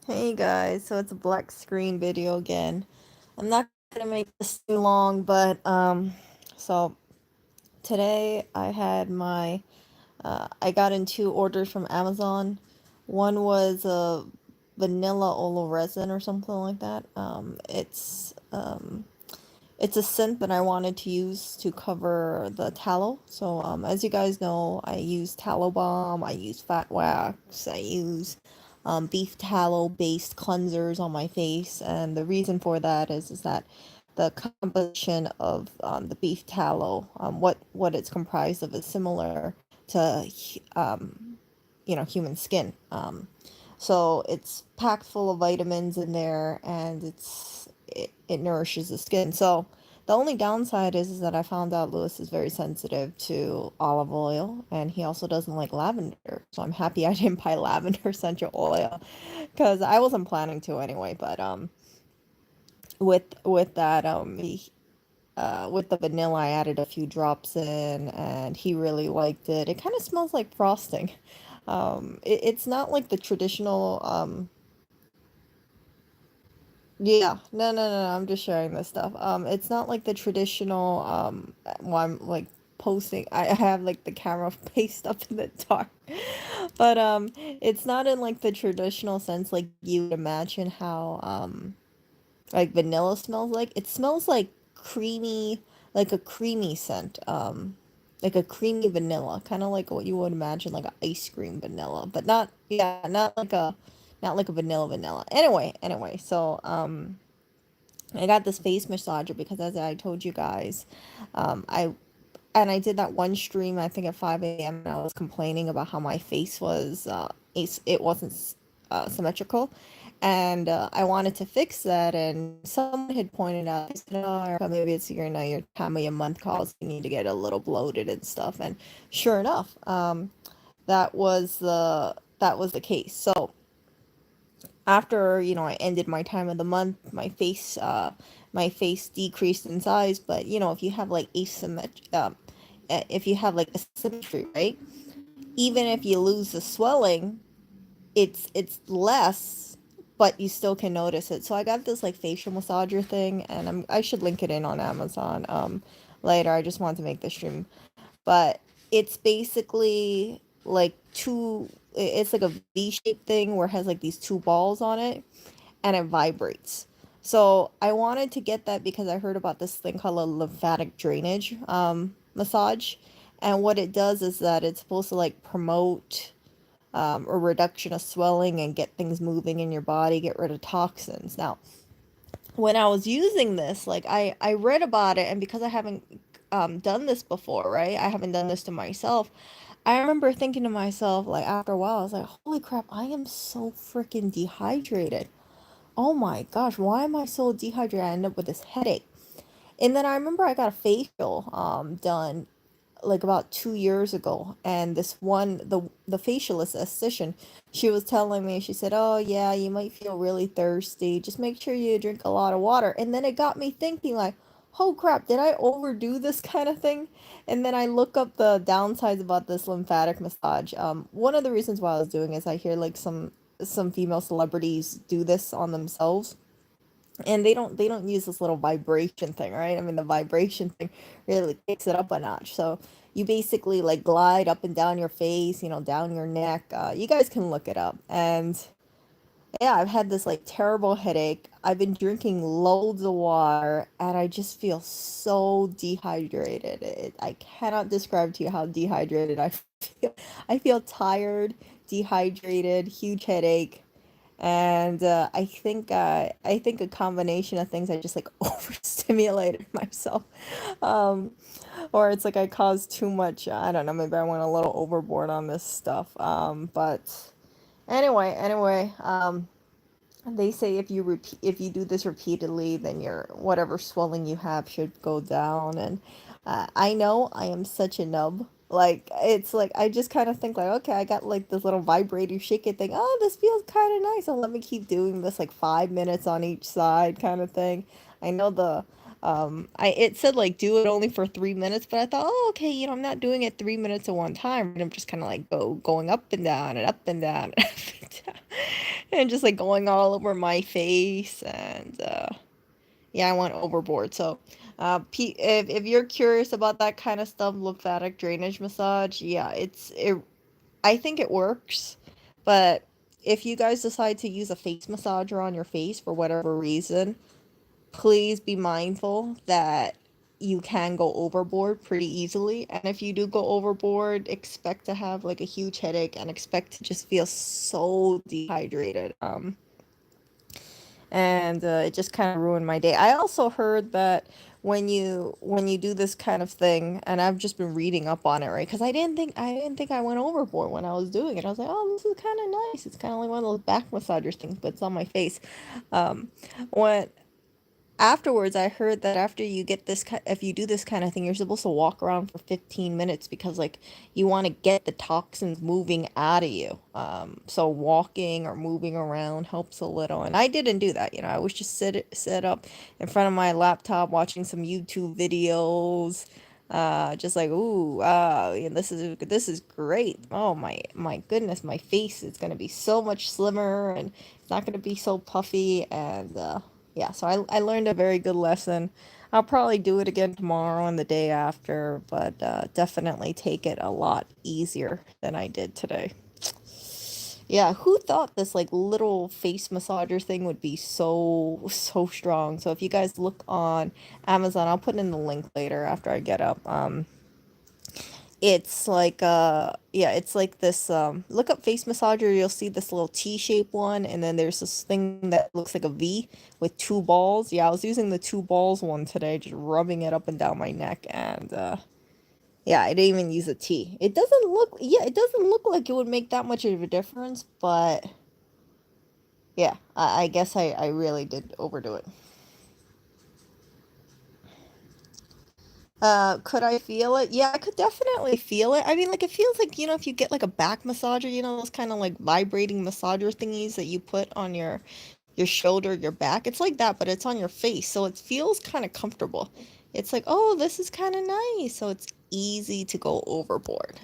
Hey guys, so it's a black screen video again. I'm not gonna make this too long, but so today I got in two orders from Amazon. One was a vanilla oil resin or something like that. It's a scent that I wanted to use to cover the tallow. So as you guys know, I use tallow balm, I use fat wax, I use beef tallow based cleansers on my face, and the reason for that is that the composition of the beef tallow, what it's comprised of, is similar to human skin. So it's packed full of vitamins in there, and it nourishes the skin. So the only downside is that I found out Lewis is very sensitive to olive oil, and he also doesn't like lavender. So I'm happy I didn't buy lavender essential oil because I wasn't planning to anyway. But with that with the vanilla, I added a few drops in, and he really liked it. It kind of smells like frosting. It's not like the traditional. Yeah, no. I'm just sharing this stuff. It's not like the traditional. Well, I'm like posting. I have like the camera placed up in the dark, but it's not in like the traditional sense like you would imagine how like vanilla smells like. It smells like creamy, like a creamy scent. Like a creamy vanilla, kind of like what you would imagine like an ice cream vanilla, but not, yeah, not like a vanilla. Anyway, so I got this face massager because, as I told you guys, I and I did that one stream, I think at 5 a.m. and I was complaining about how my face was it wasn't symmetrical, and I wanted to fix that. And someone had pointed out, they said, "Oh, Erica, maybe it's your time of your month calls. You need to get a little bloated and stuff." And sure enough, that was the case. So after I ended my time of the month, my face decreased in size. But if you have like if you have like asymmetry, right, even if you lose the swelling, it's less, but you still can notice it. So I got this like facial massager thing, and I should link it in on Amazon later. I just wanted to make the stream, but it's basically like it's like a V-shaped thing where it has like these two balls on it, and it vibrates. So I wanted to get that because I heard about this thing called a lymphatic drainage massage. And what it does is that it's supposed to like promote a reduction of swelling and get things moving in your body, get rid of toxins. Now, when I was using this, like I read about it, and because I haven't done this before, right? I haven't done this to myself. I remember thinking to myself, like after a while, I was like, holy crap, I am so freaking dehydrated. Oh my gosh, why am I so dehydrated? I end up with this headache. And then I remember I got a facial done like about 2 years ago, and the facialist esthetician, she was telling me, she said, "Oh yeah, you might feel really thirsty. Just make sure you drink a lot of water." And then it got me thinking, like, oh crap, did I overdo this kind of thing? And then I look up the downsides about this lymphatic massage. One of the reasons why I was doing is I hear like some female celebrities do this on themselves, and they don't use this little vibration thing, right? I mean, the vibration thing really kicks it up a notch. So you basically like glide up and down your face, down your neck. You guys can look it up. And yeah, I've had this like terrible headache. I've been drinking loads of water, and I just feel so dehydrated. I cannot describe to you how dehydrated I feel. I feel tired, dehydrated, huge headache, and I think a combination of things, I just like overstimulated myself, um, or it's like I caused too much. I don't know. Maybe I went a little overboard on this stuff. But anyway, they say if you do this repeatedly, then your whatever swelling you have should go down. And I know I am such a nub. Like it's like I just kind of think like, okay, I got like this little vibrator shaking thing. Oh, this feels kind of nice. So let me keep doing this like 5 minutes on each side kind of thing. I know the I it said like do it only for 3 minutes, but I thought, oh, okay, I'm not doing it 3 minutes at one time. I'm just kind of like going up and down and up and down and up and down. and just like going all over my face. And yeah, I went overboard. So if you're curious about that kind of stuff, lymphatic drainage massage, yeah, I think it works. But if you guys decide to use a face massager on your face for whatever reason, please be mindful that you can go overboard pretty easily. And if you do go overboard, expect to have like a huge headache and expect to just feel so dehydrated. And it just kind of ruined my day. I also heard that when you do this kind of thing, and I've just been reading up on it, right? Because I didn't think I went overboard when I was doing it. I was like, oh, this is kind of nice. It's kind of like one of those back massager things, but it's on my face. Um, when afterwards I heard that after you get this if you do this kind of thing, you're supposed to walk around for 15 minutes because like you want to get the toxins moving out of you. So walking or moving around helps a little, and I didn't do that. I was just sit up in front of my laptop watching some YouTube videos, just like, ooh, this is great. Oh my goodness, my face is gonna be so much slimmer, and it's not gonna be so puffy. And yeah, so I learned a very good lesson. I'll probably do it again tomorrow and the day after, but definitely take it a lot easier than I did today. Yeah, who thought this like little face massager thing would be so strong? So if you guys look on Amazon, I'll put in the link later after I get up. It's like yeah, it's like this look up face massager, you'll see this little T-shaped one, and then there's this thing that looks like a V with two balls. Yeah, I was using the two balls one today, just rubbing it up and down my neck. And yeah, I didn't even use a T. It doesn't look like it would make that much of a difference, but yeah, I guess I really did overdo it. Could I feel it? Yeah, I could definitely feel it. I mean, like, it feels like, if you get like a back massager, those kind of like vibrating massager thingies that you put on your shoulder, your back. It's like that, but it's on your face. So it feels kind of comfortable. It's like, oh, this is kind of nice. So it's easy to go overboard.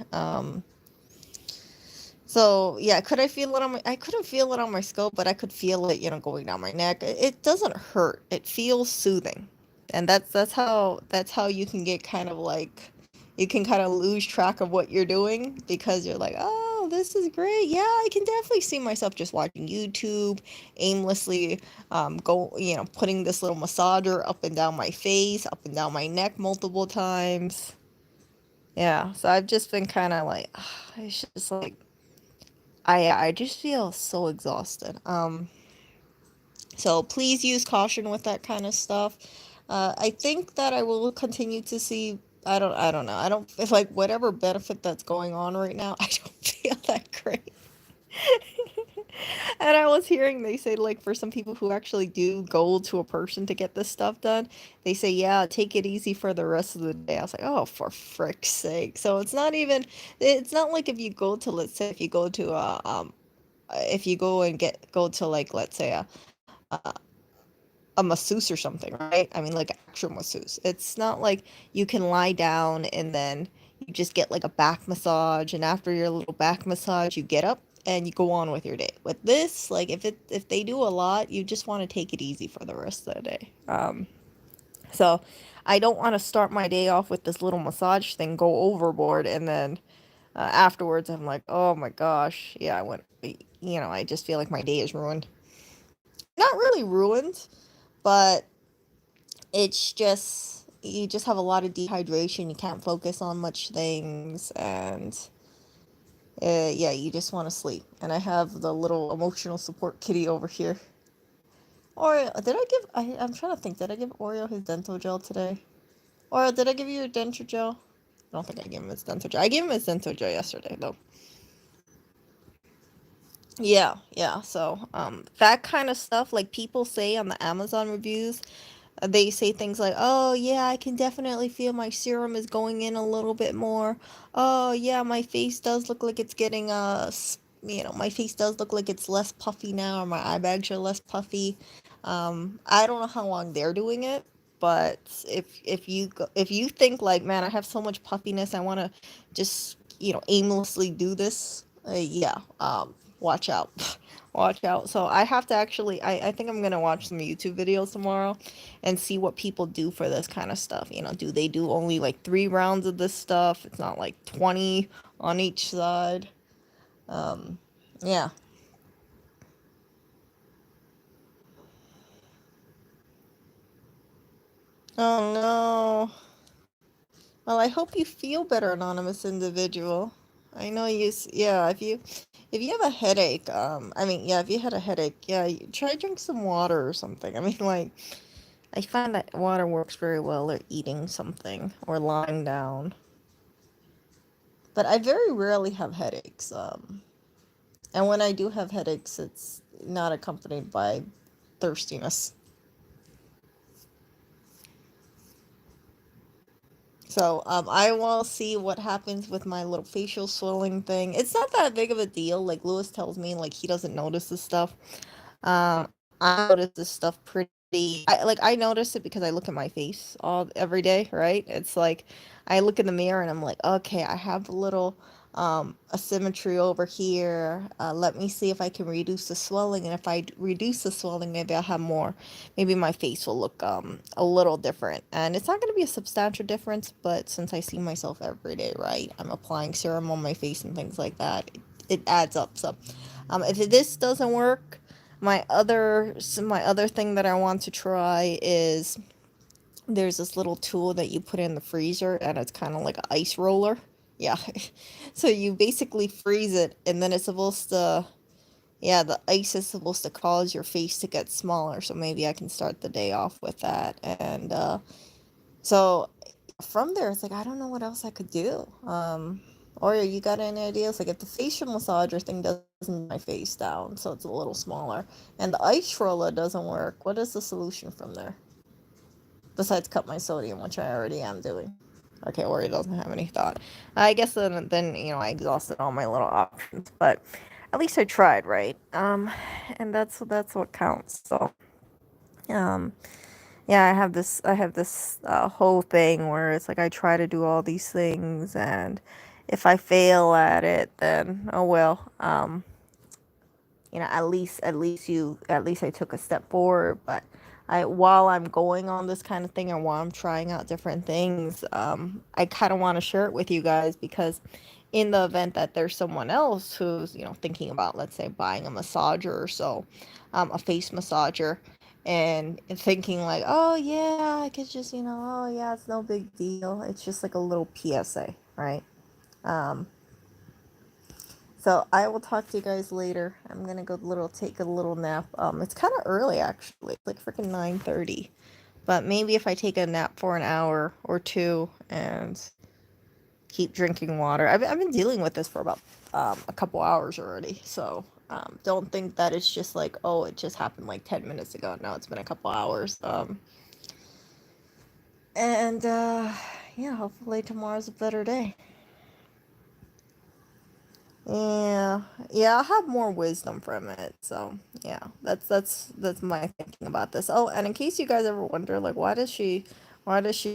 So yeah, could I feel it I couldn't feel it on my scalp, but I could feel it, going down my neck. It doesn't hurt. It feels soothing. And that's how you can get kind of like you can kind of lose track of what you're doing because you're like, "Oh, this is great. Yeah, I can definitely see myself just watching YouTube aimlessly putting this little massager up and down my face, up and down my neck multiple times." Yeah, so I've just been kind of like it's just like I just feel so exhausted. So please use caution with that kind of stuff. I think that I will continue to see. I don't know. I don't feel like whatever benefit that's going on right now. I don't feel that great. And I was hearing they say like for some people who actually do go to a person to get this stuff done, they say yeah, take it easy for the rest of the day. I was like, oh, for frick's sake! So it's not even. It's not like if you go to let's say if you go to if you go and go to like let's say a masseuse or something, right? I mean, like actual masseuse. It's not like you can lie down and then you just get like a back massage, and after your little back massage, you get up and you go on with your day. With this, like if they do a lot, you just want to take it easy for the rest of the day. So I don't want to start my day off with this little massage thing, go overboard, and then afterwards I'm like, oh my gosh, yeah, I just feel like my day is ruined. Not really ruined, but it's just you just have a lot of dehydration. You can't focus on much things, and yeah, you just want to sleep. And I have the little emotional support kitty over here. Oreo, did I give? I'm trying to think. Did I give Oreo his dental gel today? Or did I give you your dental gel? I don't think I gave him his dental gel. I gave him his dental gel yesterday, though. Yeah, yeah. So, that kind of stuff, like people say on the Amazon reviews, they say things like, "Oh yeah, I can definitely feel my serum is going in a little bit more. Oh yeah, my face does look like it's getting my face does look like it's less puffy now, or my eye bags are less puffy." I don't know how long they're doing it, but if you think like, man, I have so much puffiness, I want to just aimlessly do this. Yeah, watch out. Watch out. So I have to actually, I think I'm gonna watch some YouTube videos tomorrow and see what people do for this kind of stuff. You know, do they do only like 3 rounds of this stuff? It's not like 20 on each side. Um, yeah. Oh no. Well, I hope you feel better, anonymous individual. I know yeah, if you have a headache, I mean, yeah, if you had a headache, yeah, try drink some water or something. I mean, like, I find that water works very well or eating something or lying down. But I very rarely have headaches. And when I do have headaches, it's not accompanied by thirstiness. So I will see what happens with my little facial swelling thing. It's not that big of a deal. Like Lewis tells me, like he doesn't notice this stuff. I notice this stuff pretty. I notice it because I look at my face all every day, right? It's like I look in the mirror and I'm like, okay, I have a little asymmetry over here. Let me see if I can reduce the swelling, and if reduce the swelling, maybe I'll have more. Maybe my face will look a little different, and it's not going to be a substantial difference. But since I see myself every day, right? I'm applying serum on my face and things like that. It adds up. So, if this doesn't work, my other thing that I want to try is there's this little tool that you put in the freezer and it's kind of like an ice roller. Yeah. So you basically freeze it and then it's supposed to yeah, the ice is supposed to cause your face to get smaller. So maybe I can start the day off with that. And so from there it's like I don't know what else I could do. Or you got any ideas? Like if the facial massager thing doesn't my face down, so it's a little smaller, and the ice roller doesn't work, what is the solution from there? Besides cut my sodium, which I already am doing. Okay, Ori doesn't have any thought. I guess then I exhausted all my little options, but at least I tried, right? And that's what counts. So, um, yeah, I have this whole thing where it's like I try to do all these things, and if I fail at it, then oh well. At least I took a step forward. But while I'm going on this kind of thing and while I'm trying out different things, I kind of want to share it with you guys because in the event that there's someone else who's thinking about, let's say, buying a massager or so, a face massager, and thinking like, oh yeah, I could just oh yeah, it's no big deal, it's just like a little PSA, right? um so I will talk to you guys later. I'm gonna go take a little nap. It's kind of early actually. It's like freaking 9:30. But maybe if I take a nap for an hour or two and keep drinking water. I've been dealing with this for about a couple hours already. So don't think that it's just like, oh, it just happened like 10 minutes ago. No, it's been a couple hours. And yeah, hopefully tomorrow's a better day. Yeah, yeah, I'll have more wisdom from it. So yeah, that's my thinking about this. Oh, and in case you guys ever wonder, like, why does she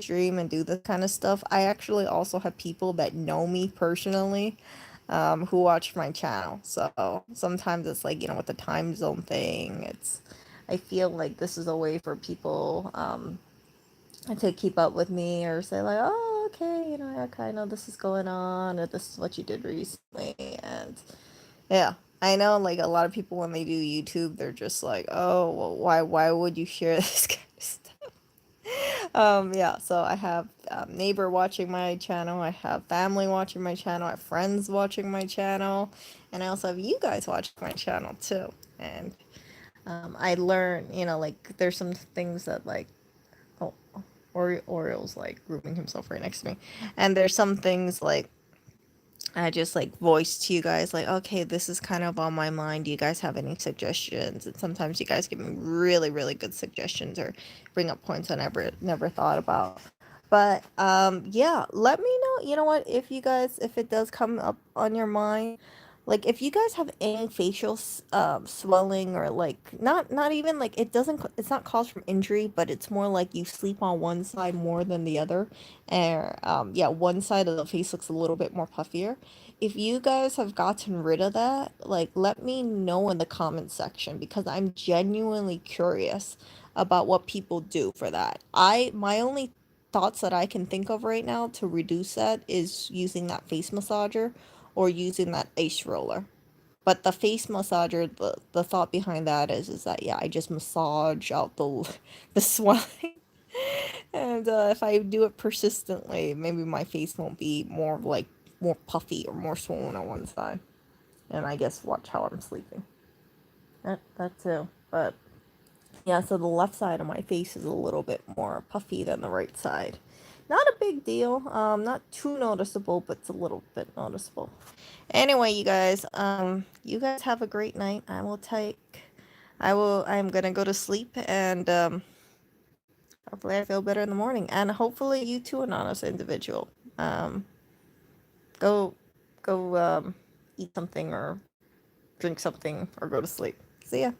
stream and do this kind of stuff? I actually also have people that know me personally, who watch my channel. So sometimes it's like with the time zone thing, I feel like this is a way for people, to keep up with me or say like, oh, okay, I kind of know this is going on or this is what you did recently. And yeah, I know like a lot of people when they do YouTube, they're just like, oh, well, why would you share this kind of stuff? Yeah, so I have neighbor watching my channel, I have family watching my channel, I have friends watching my channel, and I also have you guys watching my channel too. And I learn, like there's some things that like, oh, Oriole's like grooming himself right next to me. And there's some things like I just like voice to you guys like, okay, this is kind of on my mind. Do you guys have any suggestions? And sometimes you guys give me really, really good suggestions or bring up points I never thought about. But yeah, let me know. You know what? If it does come up on your mind, Like if you guys have any facial swelling, or like not even like it doesn't it's not caused from injury, but it's more like you sleep on one side more than the other, and yeah, one side of the face looks a little bit more puffier. If you guys have gotten rid of that, like let me know in the comment section, because I'm genuinely curious about what people do for that. My only thoughts that I can think of right now to reduce that is using that face massager or using that ice roller. But the face massager, the thought behind that is that yeah, I just massage out the the swelling, and if I do it persistently, maybe my face won't be more puffy or more swollen on one side. And I guess watch how I'm sleeping. That too. But yeah, so the left side of my face is a little bit more puffy than the right side. Not a big deal. Not too noticeable, but it's a little bit noticeable. Anyway, you guys have a great night. I'm gonna go to sleep, and hopefully I feel better in the morning. And hopefully you too, anonymous individual. Um, go, go, eat something or drink something or go to sleep. See ya.